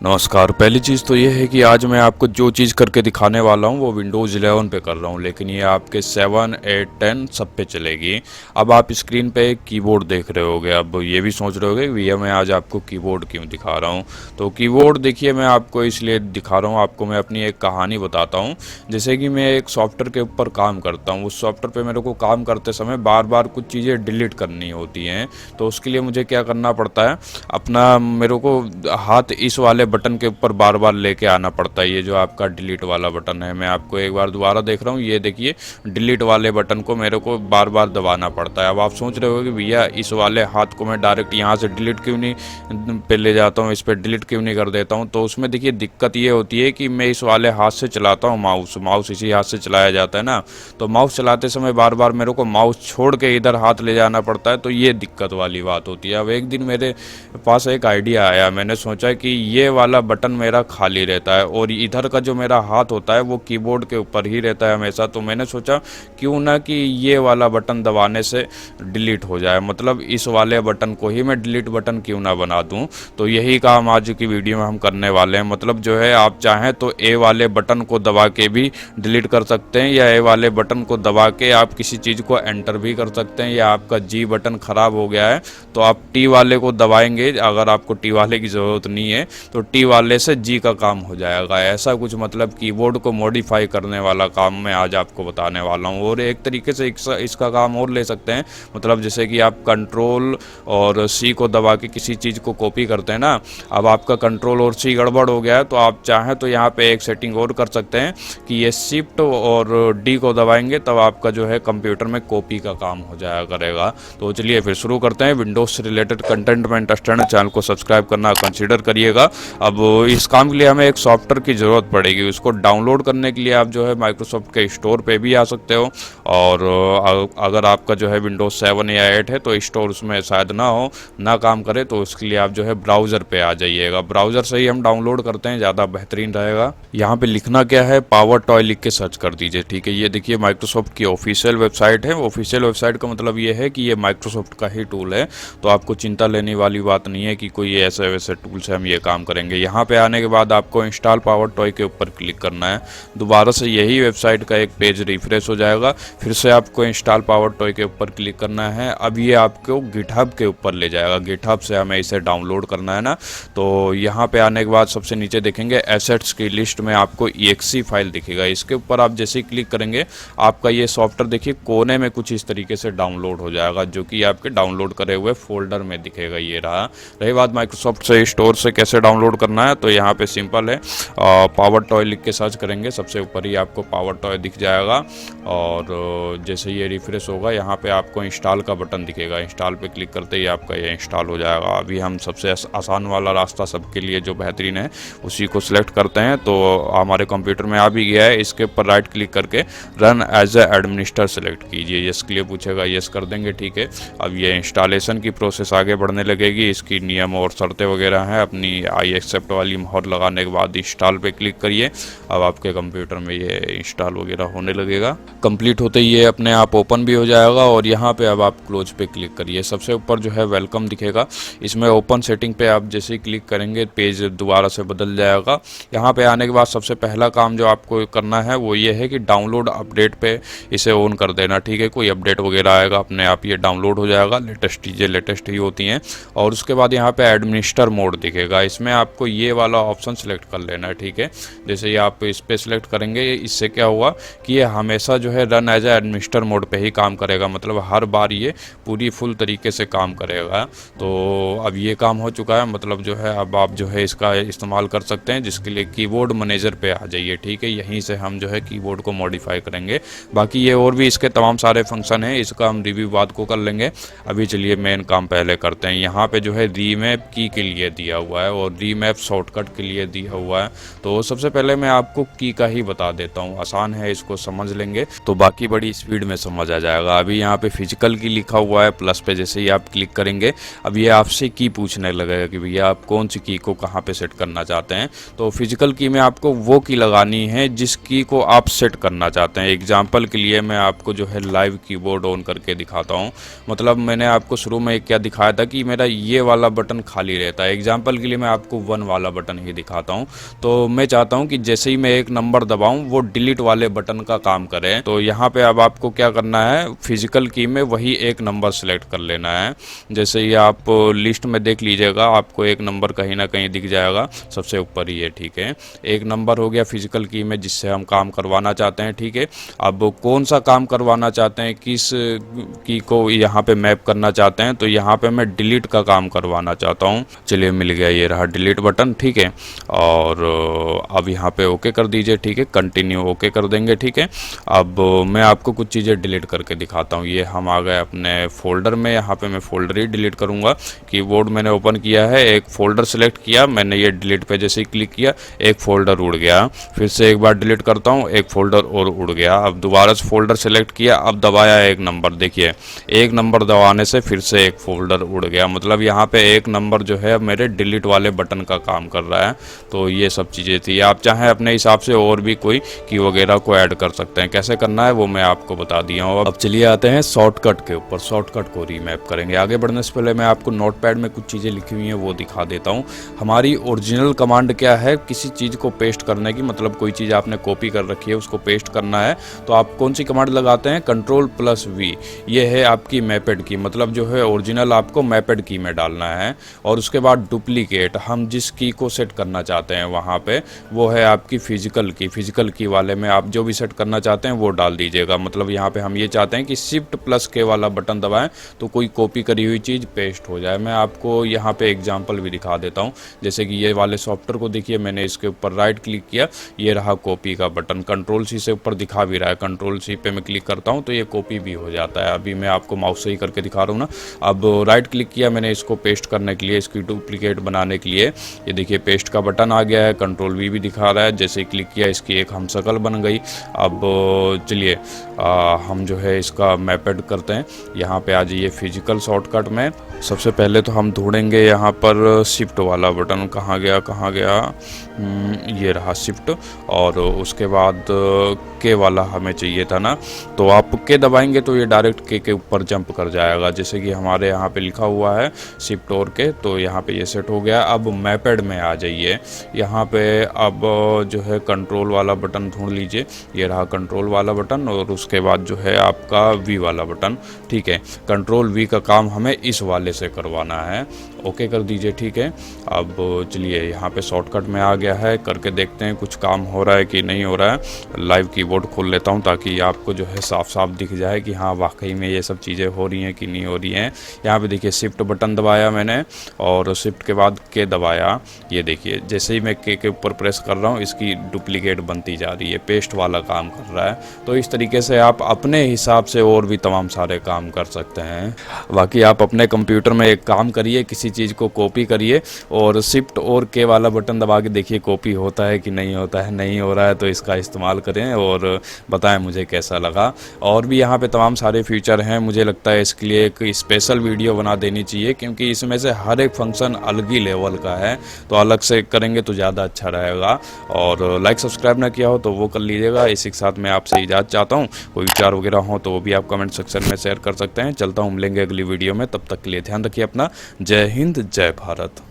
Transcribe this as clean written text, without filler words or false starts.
नमस्कार। पहली चीज़ तो ये है कि आज मैं आपको जो चीज़ करके दिखाने वाला हूँ वो विंडोज़ 11 पे कर रहा हूँ, लेकिन ये आपके 7, 8, 10 सब पे चलेगी। अब आप स्क्रीन पे एक कीबोर्ड देख रहे होगे, अब ये भी सोच रहे होगे कि भैया मैं आज आपको कीबोर्ड क्यों दिखा रहा हूँ। तो कीबोर्ड देखिए मैं आपको इसलिए दिखा रहा हूँ, आपको मैं अपनी एक कहानी बताता हूँ। जैसे कि मैं एक सॉफ्टवेयर के ऊपर काम करता हूँ, उस सॉफ्टवेयर पे मेरे को काम करते समय बार बार कुछ चीज़ें डिलीट करनी होती हैं। तो उसके लिए मुझे क्या करना पड़ता है, अपना मेरे को हाथ इस वाले बटन के ऊपर बार बार लेके आना पड़ता है। ये जो आपका डिलीट वाला बटन है, मैं आपको एक बार दोबारा देख रहा हूँ, ये देखिए डिलीट वाले बटन को मेरे को बार बार दबाना पड़ता है। अब आप सोच रहे हो कि भैया इस वाले हाथ को मैं डायरेक्ट यहाँ से डिलीट क्यों नहीं पे ले जाता हूँ, इस पर डिलीट क्यों नहीं कर देता हूँ। तो उसमें देखिए दिक्कत ये होती है कि मैं इस वाले हाथ से चलाता हूँ माउस इसी हाथ से चलाया जाता है ना, तो माउस चलाते समय बार बार मेरे को माउस छोड़ के इधर हाथ ले जाना पड़ता है, तो ये दिक्कत वाली बात होती है। अब एक दिन मेरे पास एक आइडिया आया, मैंने सोचा कि ये वाला बटन मेरा खाली रहता है और इधर का जो मेरा हाथ होता है वो कीबोर्ड के ऊपर ही रहता है हमेशा। तो मैंने सोचा क्यों ना कि ये वाला बटन दबाने से डिलीट हो जाए, मतलब इस वाले बटन को ही मैं डिलीट बटन क्यों ना बना दूं। तो यही काम आज की वीडियो में हम करने वाले हैं। मतलब जो है आप चाहें तो ए वाले बटन को दबा के भी डिलीट कर सकते हैं, या ए वाले बटन को दबा के आप किसी चीज़ को एंटर भी कर सकते हैं, या आपका जी बटन ख़राब हो गया है तो आप टी वाले को दबाएंगे, अगर आपको टी वाले की ज़रूरत नहीं है तो टी वाले से जी का काम हो जाएगा। ऐसा कुछ मतलब कीबोर्ड को मॉडिफाई करने वाला काम मैं आज आपको बताने वाला हूँ। और एक तरीके से इसका काम और ले सकते हैं, मतलब जैसे कि आप कंट्रोल और सी को दबा के किसी चीज़ को कॉपी करते हैं ना, अब आपका कंट्रोल और सी गड़बड़ हो गया है तो आप चाहें तो यहाँ पे एक सेटिंग और कर सकते हैं कि ये शिफ्ट और डी को दबाएंगे तब आपका जो है कंप्यूटर में कॉपी का काम हो जाया करेगा। तो चलिए फिर शुरू करते हैं। विंडोज से रिलेटेड कंटेंट में इंटरेस्टेड है, चैनल को सब्सक्राइब करना कंसीडर करिएगा। अब इस काम के लिए हमें एक सॉफ्टवेयर की ज़रूरत पड़ेगी, उसको डाउनलोड करने के लिए आप जो है माइक्रोसॉफ्ट के स्टोर पे भी आ सकते हो, और अगर आपका जो है विंडोज 7 या 8 है तो स्टोर उसमें शायद ना काम करे, तो उसके लिए आप जो है ब्राउज़र पे आ जाइएगा। ब्राउज़र से ही हम डाउनलोड करते हैं, ज़्यादा बेहतरीन रहेगा। यहाँ पे लिखना क्या है, पावर टॉय लिख के सर्च कर दीजिए, ठीक है। ये देखिए माइक्रोसॉफ्ट की ऑफिशियल वेबसाइट है। ऑफिशियल वेबसाइट का मतलब ये है कि ये माइक्रोसॉफ्ट का ही टूल है, तो आपको चिंता लेने वाली बात नहीं है कि कोई ऐसे वैसे टूल से हम ये काम करेंगे। यहाँ पे आने के बाद आपको इंस्टॉल पावर टॉय के ऊपर क्लिक करना है। दोबारा से यही वेबसाइट का एक पेज रिफ्रेश हो जाएगा, फिर से आपको इंस्टॉल पावर टॉय के ऊपर क्लिक करना है। अब ये आपको गिटहब के ऊपर ले जाएगा, गिटहब से हमें इसे डाउनलोड करना है ना। तो यहाँ पे आने के बाद सबसे नीचे देखेंगे एसेट्स की लिस्ट में आपको EXE फाइल दिखेगा, इसके ऊपर आप जैसे ही क्लिक करेंगे आपका ये सॉफ्टवेयर देखिए कोने में कुछ इस तरीके से डाउनलोड हो जाएगा, जो कि आपके डाउनलोड करे हुए फोल्डर में दिखेगा। ये रही बात माइक्रोसॉफ्ट से स्टोर से कैसे डाउनलोड करना है, तो यहाँ पे सिंपल है, पावर टॉय लिख के सर्च करेंगे, सबसे ऊपर ही आपको पावर टॉय दिख जाएगा। और जैसे ये रिफ्रेश होगा यहाँ पे आपको इंस्टॉल का बटन दिखेगा, इंस्टॉल पे क्लिक करते ही आपका ये इंस्टॉल हो जाएगा। अभी हम सबसे आसान वाला रास्ता सबके लिए जो बेहतरीन है उसी को सिलेक्ट करते हैं, तो हमारे कंप्यूटर में आ भी गया है। इसके ऊपर राइट क्लिक करके run as a administer select कीजिए, यस के लिए पूछेगा, यस कर देंगे, ठीक है। अब ये इंस्टॉलेशन की प्रोसेस आगे बढ़ने लगेगी, इसकी नियम और शर्तें वगैरह हैं। अपनी आई एक्सेप्ट वाली मोहर लगाने के बाद इंस्टॉल पे क्लिक करिए, अब आपके कंप्यूटर में ये इंस्टॉल वगैरह होने लगेगा। कंप्लीट होते ही ये अपने आप ओपन भी हो जाएगा, और यहाँ पे अब आप क्लोज पे क्लिक करिए। सबसे ऊपर जो है वेलकम दिखेगा, इसमें ओपन सेटिंग पे आप जैसे ही क्लिक करेंगे पेज दोबारा से बदल जाएगा। यहाँ पे आने के बाद सबसे पहला काम जो आपको करना है वो ये है कि डाउनलोड अपडेट पे इसे ऑन कर देना, ठीक है। कोई अपडेट वगैरह आएगा अपने आप ये डाउनलोड हो जाएगा, लेटेस्ट चीज़ें लेटेस्ट ही होती हैं। और उसके बाद यहाँ पे एडमिनिस्टर मोड दिखेगा, इसमें आपको ये वाला ऑप्शन सेलेक्ट कर लेना है, ठीक है। जैसे ही आप इस पे सिलेक्ट करेंगे इससे क्या हुआ कि ये हमेशा जो है run as a administer mode पे ही काम करेगा, मतलब हर बार ये पूरी फुल तरीके से काम करेगा। तो अब ये काम हो चुका है, मतलब जो है अब आप जो है इसका इस्तेमाल कर सकते हैं, जिसके लिए कीबोर्ड मैनेजर पे आ जाइए, ठीक है। यहीं से हम जो है कीबोर्ड को मॉडिफाई करेंगे। बाकी ये और भी इसके तमाम सारे फंक्शन हैं, इसका हम रिव्यू बाद को कर लेंगे। अभी चलिए मेन काम पहले करते हैं। यहाँ पे जो है रीमैप की के लिए दिया हुआ है और रीमैप शॉर्टकट के लिए दिया हुआ है। तो सबसे पहले मैं आपको की का ही बता देता हूँ, आसान है, इसको समझ लेंगे तो बाकी बड़ी स्पीड में समझ आ जाएगा। अभी यहाँ पे फिजिकल की लिखा हुआ है, प्लस पे जैसे ही आप क्लिक करेंगे अब ये आपसे की पूछने लगेगा कि भैया आप कौन सी की को कहाँ पे सेट करना चाहते हैं। तो फिजिकल की में आपको वो की लगानी है जिस की को आप सेट करना चाहते हैं। एग्जाम्पल के लिए मैं आपको जो है लाइव कीबोर्ड ऑन करके दिखाता हूँ। मतलब मैंने आपको शुरू में क्या दिखाया था कि मेरा ये वाला बटन खाली रहता है। एग्जाम्पल के लिए मैं आपको F1 वाला बटन ही दिखाता हूँ। तो मैं चाहता हूँ कि जैसे ही मैं एक नंबर दबाऊँ वो डिलीट वाले बटन का काम करे। तो यहाँ पे अब आपको क्या करना है, फिजिकल की में वही एक नंबर सेलेक्ट कर लेना है। जैसे ही आप लिस्ट में देख लीजिएगा, आपको एक नंबर कहीं ना कहीं दिख जाएगा, सबसे ऊपर ही है, ठीक है। एक नंबर हो गया फिजिकल की में जिससे हम काम करवाना चाहते हैं, ठीक है। अब कौन सा काम करवाना चाहते हैं, किस की को यहाँ पे मैप करना चाहते हैं, तो यहाँ पे मैं डिलीट का काम करवाना चाहता हूँ। चलिए मिल गया, ये रहा डिलीट बटन, ठीक है। और अब यहाँ पे ओके कर दीजिए, ठीक है, कंटिन्यू ओके कर देंगे, ठीक है। अब मैं आपको कुछ चीज़ें डिलीट करके दिखाता हूँ। ये हम आ गए अपने फोल्डर में, यहाँ पे मैं फोल्डर ही डिलीट करूँगा। कीबोर्ड मैंने ओपन किया है, एक फोल्डर सेलेक्ट किया मैंने, ये डिलीट पे जैसे ही क्लिक किया एक फोल्डर उड़ गया। फिर से एक बार डिलीट करता हूँ, एक फोल्डर और उड़ गया। अब दोबारा से फोल्डर सेलेक्ट किया, अब दबाया एक नंबर, देखिए एक नंबर दबाने से फिर से एक फोल्डर उड़ गया। मतलब यहाँ पे एक नंबर जो है मेरे डिलीट वाले बटन का काम कर रहा है। तो ये सब चीज़ें थी। आप चाहें अपने हिसाब से और भी कोई की वगैरह को ऐड कर सकते हैं। कैसे करना है वो मैं आपको बता दिया हूँ। अब चलिए आते हैं शॉर्टकट के ऊपर, शॉर्टकट को रीमैप करेंगे। आगे बढ़ने से पहले मैं आपको नोटपैड में कुछ चीज़ें लिखी हुई हैं वो दिखा देता हूँ। हमारी ओरिजिनल कमांड क्या है, किसी चीज़ को पेस्ट करने की, मतलब कोई चीज़ आपने कॉपी कर रखी है उसको पेस्ट करना है तो आप कौन सी कमांड लगाते हैं, Ctrl+V। ये है आपकी मैपेड की, मतलब जो है ओरिजिनल आपको मैपेड की में डालना है। और उसके बाद डुप्लीकेट, हम जिस की को सेट करना चाहते हैं वहाँ पे वो है आपकी फिजिकल की। फिजिकल की वाले में आप जो भी सेट करना चाहते हैं वो डाल दीजिएगा। मतलब यहाँ पे हम ये चाहते हैं कि Shift+K वाला बटन दबाएं तो कोई कॉपी करी हुई चीज़ पेस्ट हो जाए। मैं आपको यहाँ पे एग्जांपल भी दिखा देता हूँ। जैसे कि ये वाले सॉफ्टवेयर को देखिए, मैंने इसके ऊपर राइट क्लिक किया, ये रहा कॉपी का बटन, Ctrl+C से ऊपर दिखा भी रहा है। Ctrl+C पे मैं क्लिक करता हूँ तो ये कॉपी भी हो जाता है। अभी मैं आपको माउस से ही करके दिखा रहा हूँ ना। अब राइट क्लिक किया मैंने इसको पेस्ट करने के लिए, इसकी डुप्लीकेट बनाने के लिए, ये देखिए पेस्ट का बटन आ गया है। Ctrl+V भी दिखा रहा है। जैसे ही क्लिक किया इसकी एक हम शकल बन गई। अब चलिए हम जो है इसका मैपेड करते हैं। यहाँ पे आ जाइए फिजिकल शॉर्टकट में। सबसे पहले तो हम ढूंढेंगे यहाँ पर शिफ्ट वाला बटन, कहाँ गया कहाँ गया, ये रहा शिफ्ट। और उसके बाद के वाला हमें चाहिए था ना, तो आप के दबाएंगे तो ये डायरेक्ट के ऊपर जंप कर जाएगा। जैसे कि हमारे यहाँ पे लिखा हुआ है शिफ्ट और के, तो यहाँ पे ये सेट हो गया। अब मैपेड में आ जाइए, यहाँ पे अब जो है कंट्रोल वाला बटन ढूंढ लीजिए, ये रहा कंट्रोल वाला बटन। और उसके बाद जो है आपका वी वाला बटन, ठीक है। Ctrl+V का काम हमें इस वाले से करवाना है, ओके कर दीजिए, ठीक है। अब चलिए यहाँ पे शॉर्टकट में आ गया है, करके देखते हैं कुछ काम हो रहा है कि नहीं हो रहा है। लाइव कीबोर्ड खोल लेता हूँ ताकि आपको जो है साफ साफ दिख जाए कि हाँ वाकई में ये सब चीज़ें हो रही हैं कि नहीं हो रही हैं। यहाँ पे देखिए शिफ्ट बटन दबाया मैंने और शिफ्ट के बाद के दबाया, ये देखिए जैसे ही मैं के ऊपर प्रेस कर रहा हूँ इसकी डुप्लीकेट बनती जा रही है, पेस्ट वाला काम कर रहा है। तो इस तरीके से आप अपने हिसाब से और भी तमाम सारे काम कर सकते हैं। बाकी आप अपने कंप्यूटर में एक काम करिए, किसी चीज़ को कॉपी करिए और शिफ्ट और के वाला बटन दबा के देखिए कॉपी होता है कि नहीं होता है। नहीं हो रहा है तो इसका इस्तेमाल करें और बताएं मुझे कैसा लगा। और भी यहाँ पे तमाम सारे फीचर हैं, मुझे लगता है इसके लिए एक स्पेशल वीडियो बना देनी चाहिए क्योंकि इसमें से हर एक फंक्शन अलग ही लेवल का है, तो अलग से करेंगे तो ज़्यादा अच्छा रहेगा। और लाइक सब्सक्राइब ना किया हो तो वो कर लीजिएगा। इसी के साथ मैं आपसे इजाज़त चाहता हूँ। कोई विचार वगैरह हो तो वो भी आप कमेंट सेक्शन में शेयर कर सकते हैं। चलता हूँ, मिलेंगे अगली वीडियो में, तब तक के लिए ध्यान रखिए अपना। जय हिंद, जय भारत।